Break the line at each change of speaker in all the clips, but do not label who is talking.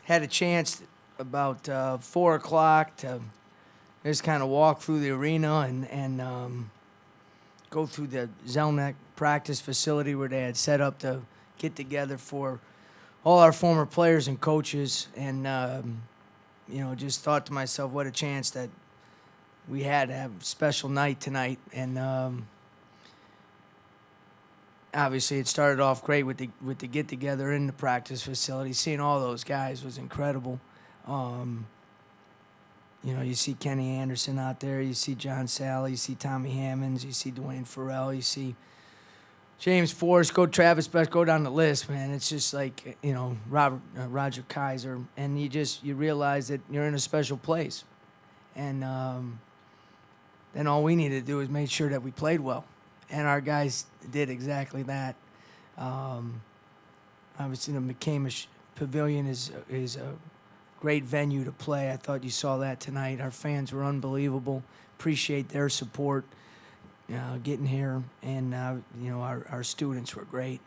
had a chance about 4 o'clock to just kind of walk through the arena and go through the Zelnick practice facility where they had set up to get together for all our former players and coaches. And, just thought to myself, what a chance that we had to have a special night tonight. And obviously it started off great with the get-together in the practice facility. Seeing all those guys was incredible. You see Kenny Anderson out there, you see John Sally, you see Tommy Hammonds, you see Dwayne Farrell, you see James Forrest, go Travis Best, go down the list, man. It's just like, Roger Kaiser, and you realize that you're in a special place. And then all we needed to do was make sure that we played well. And our guys did exactly that. Obviously, the McCamish Pavilion is a great venue to play. I thought you saw that tonight. Our fans were unbelievable. Appreciate their support getting here. And, our students were great.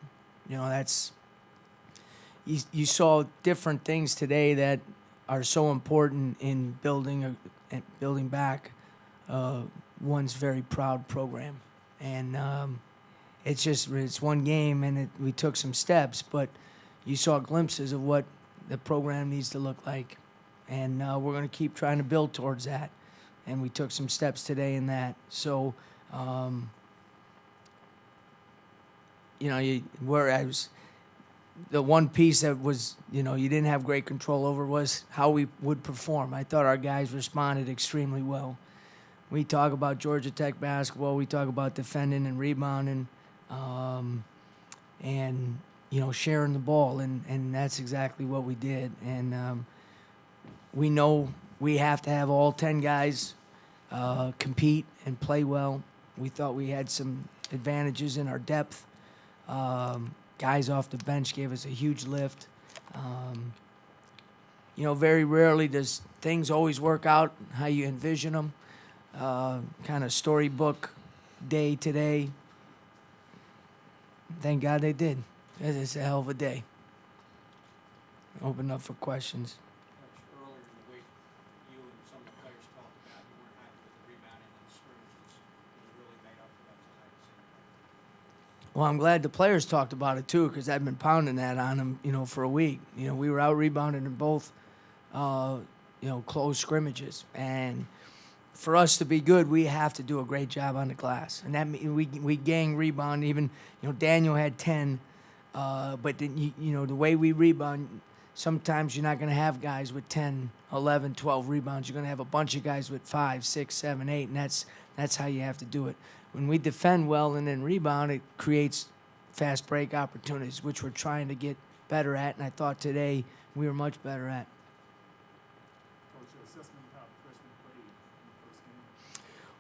You saw different things today that are so important in building back one's very proud program. And it's one game, and we took some steps, but you saw glimpses of what the program needs to look like. And we're going to keep trying to build towards that. And we took some steps today in that. So, whereas the one piece that was, you didn't have great control over was how we would perform. I thought our guys responded extremely well. We talk about Georgia Tech basketball. We talk about defending and rebounding, and sharing the ball, and that's exactly what we did. And we know we have to have all 10 guys compete and play well. We thought we had some advantages in our depth. Guys off the bench gave us a huge lift. Very rarely does things always work out how you envision them. Kind of storybook day today. Thank God they did. It's a hell of a day. Open up for questions.
Earlier in the week, you and some of the players talked about you weren't happy with the rebounding and the scrimmages. You really made up for that tonight.
Well, I'm glad the players talked about it too, because I've been pounding that on them, for a week. We were out rebounding in both, close scrimmages, and for us to be good, we have to do a great job on the glass, and that we gang rebound. Even Daniel had 10, but then the way we rebound, sometimes you're not going to have guys with 10, 11, 12 rebounds. You're going to have a bunch of guys with 5, 6, 7, 8, and that's how you have to do it. When we defend well and then rebound, it creates fast break opportunities, which we're trying to get better at, and I thought today we were much better at.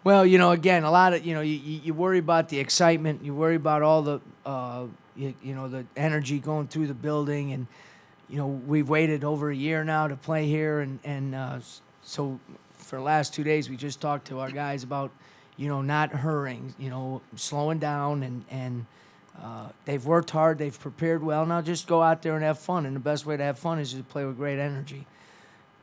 Well, again, a lot of, you worry about the excitement. You worry about all the, the energy going through the building. And, we've waited over a year now to play here. And so for the last 2 days, we just talked to our guys about, not hurrying, slowing down. And they've worked hard. They've prepared well. Now just go out there and have fun. And the best way to have fun is to play with great energy.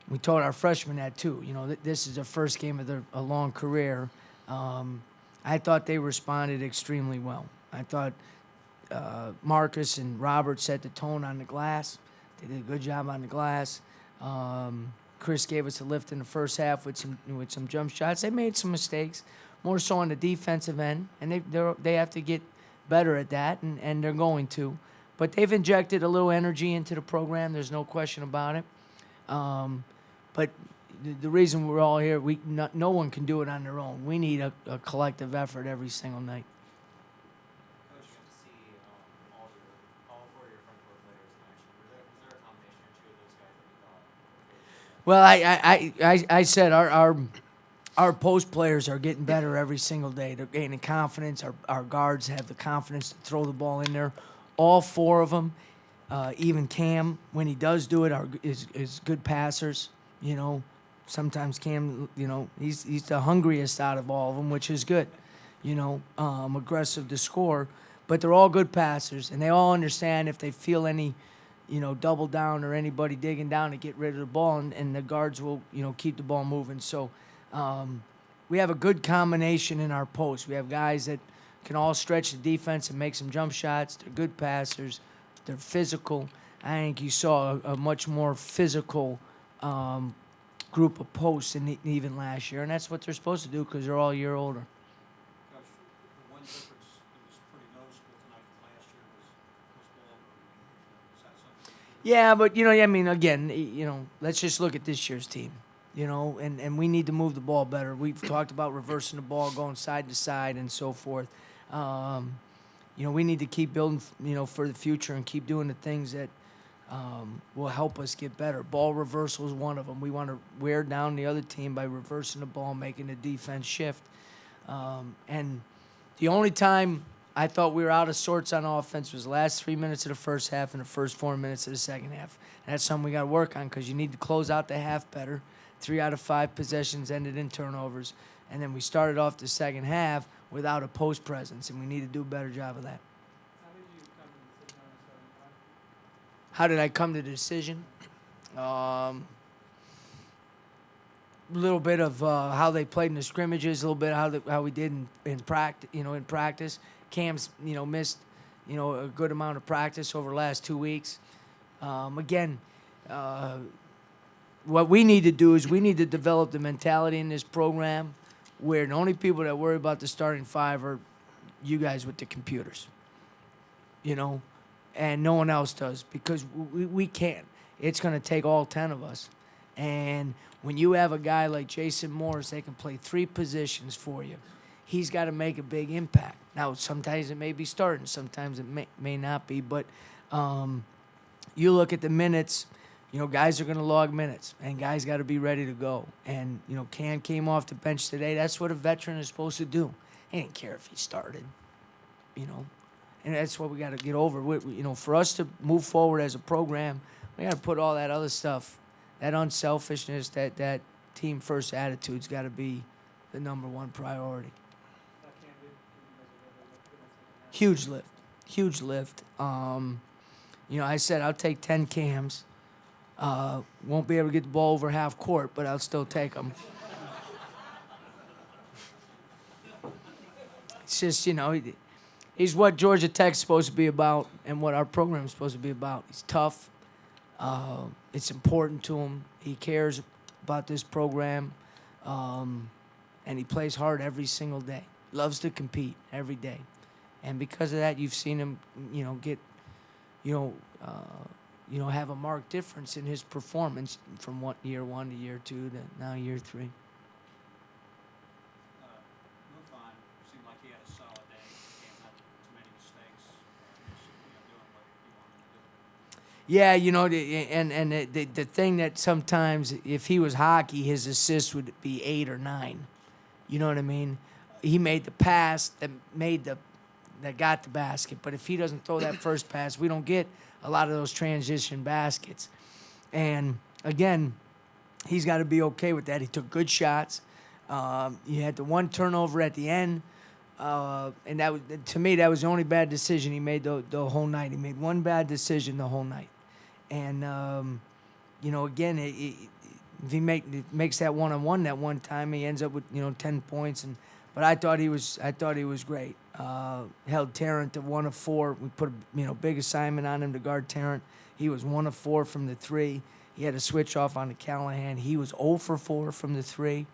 We told our freshmen that too. This is their first game of a long career. I thought they responded extremely well. I thought Marcus and Robert set the tone on the glass. They did a good job on the glass. Chris gave us a lift in the first half with some jump shots. They made some mistakes, more so on the defensive end, and they have to get better at that, and they're going to. But they've injected a little energy into the program. There's no question about it. But the reason we're all here, no one can do it on their own. We need a collective effort every single night.
Coach, you got to see all 4 of your front court players in action. Was there a combination or two of those guys that you thought?
Well, I said our post players are getting better every single day. They're gaining confidence. Our guards have the confidence to throw the ball in there. All 4 of them, even Cam, when he does do it, is good passers. Sometimes Cam, he's the hungriest out of all of them, which is good. Aggressive to score, but they're all good passers, and they all understand if they feel any double down or anybody digging down to get rid of the ball, and the guards will, keep the ball moving. So we have a good combination in our post. We have guys that can all stretch the defense and make some jump shots. They're good passers. They're physical. I think you saw a much more physical group of posts than even last year, and that's what they're supposed to do because they're all a year older.
Coach, the one difference that was pretty noticeable tonight from last year was ball movement. Is that something?
Yeah, but again, let's just look at this year's team. And we need to move the ball better. We've talked about reversing the ball, going side to side, and so forth. We need to keep building, for the future and keep doing the things that will help us get better. Ball reversal is one of them. We want to wear down the other team by reversing the ball, making the defense shift. And the only time I thought we were out of sorts on offense was the last 3 minutes of the first half and the first 4 minutes of the second half. And that's something we got to work on because you need to close out the half better. 3 out of 5 possessions ended in turnovers. And then we started off the second half without a post presence, and we need to do a better job of that.
How did you come to the decision on the starting five?
How did I come to the decision? A little bit of how they played in the scrimmages, a little bit of how we did in practice. In practice, Cam's missed a good amount of practice over the last 2 weeks. What we need to do is we need to develop the mentality in this program where the only people that worry about the starting five are you guys with the computers, and no one else does because we can't. It's going to take all 10 of us. And when you have a guy like Jason Morris, they can play 3 positions for you. He's got to make a big impact. Now, sometimes it may be starting, sometimes it may not be, but you look at the minutes. Guys are going to log minutes, and guys got to be ready to go. And, Cam came off the bench today. That's what a veteran is supposed to do. He didn't care if he started, And that's what we got to get over. For us to move forward as a program, we got to put all that other stuff, that unselfishness, that team-first attitude's got to be the number one priority. Huge lift. I said I'll take 10 Cams. Won't be able to get the ball over half court, but I'll still take them. It's just, he's what Georgia Tech's supposed to be about and what our program is supposed to be about. He's tough. It's important to him. He cares about this program, and he plays hard every single day. Loves to compete every day. And because of that, you've seen him, get, have a marked difference in his performance from year 1 to year 2 to now year 3.
Move on. Seemed like he had a solid day. Came not too many mistakes. Just doing what he wanted to do.
Yeah, the thing that sometimes, if he was hockey, his assist would be 8 or 9. You know what I mean? He made the pass that got the basket. But if he doesn't throw that first pass, we don't get a lot of those transition baskets. And, again, he's got to be okay with that. He took good shots. He had the one turnover at the end. And that was, to me, that was the only bad decision he made the whole night. He made one bad decision the whole night. And, again, if he makes that one-on-one that one time, he ends up with, 10 points. But I thought he was great. Held Tarrant to 1 of 4. We put a big assignment on him to guard Tarrant. He was 1 of 4 from the 3. He had a switch off on the Callahan. He was 0 for 4 from the 3.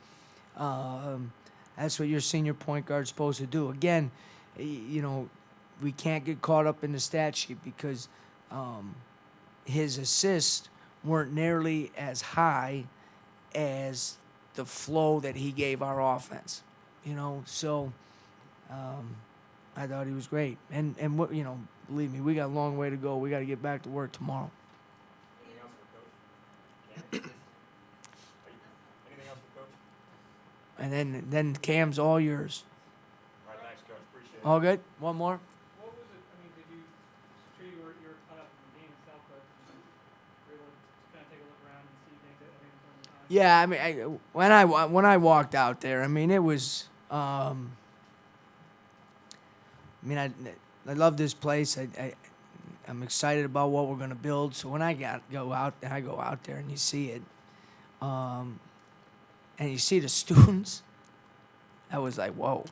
That's what your senior point guard's supposed to do. Again, we can't get caught up in the stat sheet because his assists weren't nearly as high as the flow that he gave our offense. So I thought he was great. And believe me, we got a long way to go. We got to get back to work tomorrow.
Anything else for Coach? Anything else for Coach?
And then Cam's all yours.
All right, thanks, Coach. Appreciate it.
All good? One more?
What was it? I mean, did you? Sure, you were caught up in the game itself, but you were able to kind of take a look around and see things at any point in time.
Yeah, I mean, when I walked out there, I mean, it was. I love this place. I'm excited about what we're gonna build. So when I go out there and you see it, and you see the students, I was like, whoa.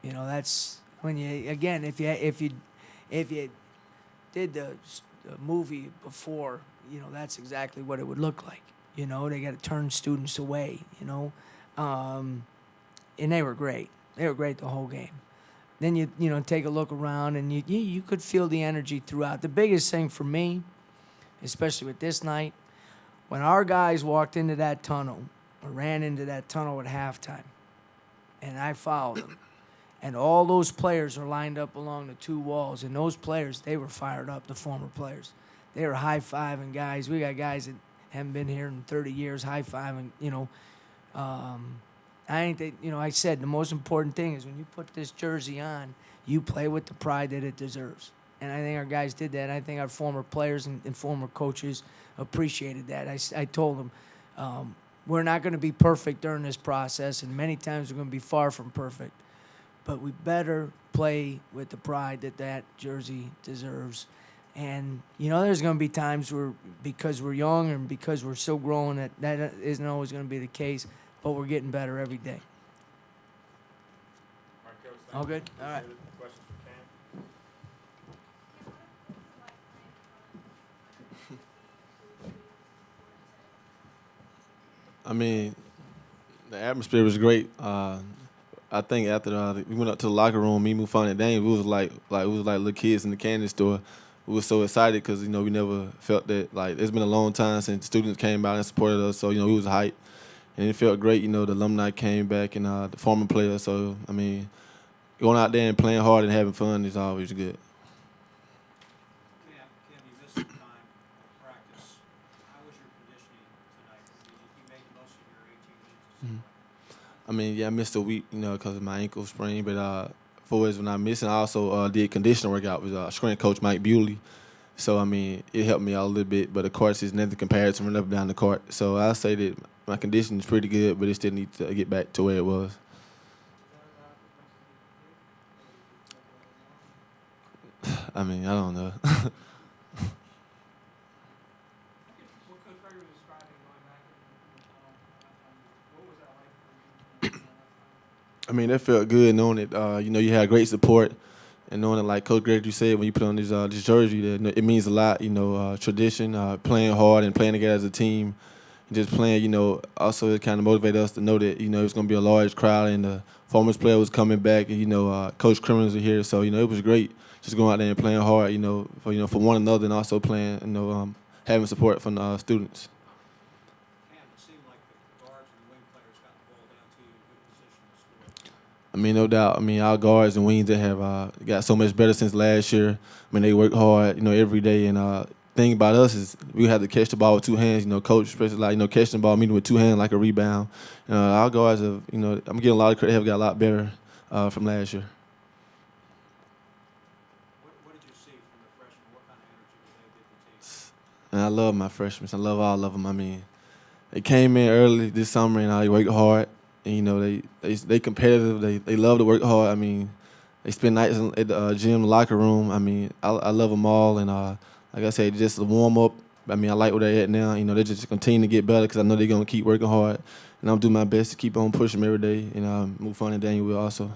You know, that's when you again, if you did the movie before, you know, that's exactly what it would look like. You know, they got to turn students away. You know, and they were great. They were great the whole game. Then you know take a look around and you could feel the energy throughout. The biggest thing for me, especially with this night, when our guys walked into that tunnel or ran into that tunnel at halftime, and I followed them, and all those players are lined up along the two walls, and those players, they were fired up, the former players. They were high-fiving guys. We got guys that haven't been here in 30 years high-fiving, you know. I said the most important thing is when you put this jersey on, you play with the pride that it deserves. And I think our guys did that. I think our former players and former coaches appreciated that. I told them, we're not going to be perfect during this process, and many times we're going to be far from perfect. But we better play with the pride that jersey deserves. And, you know, there's going to be times where, because we're young and because we're still growing, that isn't always going to be the case, but we're getting better every day.
All right, Coach.
All good? All right.
Questions for Cam?
I mean, the atmosphere was great. I think after we went up to the locker room, me, Mufan, and Daniel, we was like little kids in the candy store. We were so excited because you know we never felt that like it's been a long time since students came out and supported us. So you know we was hyped, and it felt great. You know the alumni came back and the former players. So I mean, going out there and playing hard and having fun is always good.
Cam, you missed some time of practice. How was your conditioning tonight? You made the most of your 18 minutes.
I mean, yeah, I missed a week, you know, because of my ankle sprain. But for when I missed, I also did conditioning workout with strength coach Mike Bewley. So, I mean, it helped me out a little bit. But, of course, it's nothing compared to running up and down the court. So I say that my condition is pretty good, but it still needs to get back to where it was. I mean, I don't know.
What Coach Gregory was describing going back in the tunnel, what was that like for you?
I mean, that felt good knowing that, you know, you had great support. And knowing that, like Coach Gregory said, when you put on this jersey, that it means a lot, you know, tradition, playing hard and playing together as a team. And just playing, you know, also it kind of motivated us to know that, you know, it's going to be a large crowd and the former player was coming back and, you know, Coach Criminals are here. So, you know, it was great just going out there and playing hard, you know, for one another and also playing, you know, having support from the students.
Cam, it seemed like the guards and the wing players got the ball down to you in good position to score.
I mean, no doubt. I mean, our guards and wings, they have got so much better since last year. I mean, they work hard, you know, every day. And thing about us is we have to catch the ball with two hands. You know, coach especially like, you know, catching the ball, meeting with two hands like a rebound. Our guards have, you know, I'm getting a lot of credit. Have got a lot better from last year.
What did you see from the freshmen? What kind of energy did they give the team?
And I love my freshmen. I love all of them. I mean, they came in early this summer and they worked hard. And, you know, they competitive. They love to work hard. I mean, they spend nights at the gym, locker room. I mean, I love them all. And like I said, just a warm up. I mean, I like where they're at now. You know, they just continue to get better because I know they're going to keep working hard. And I'm doing my best to keep on pushing them every day. And move on and Daniel will also.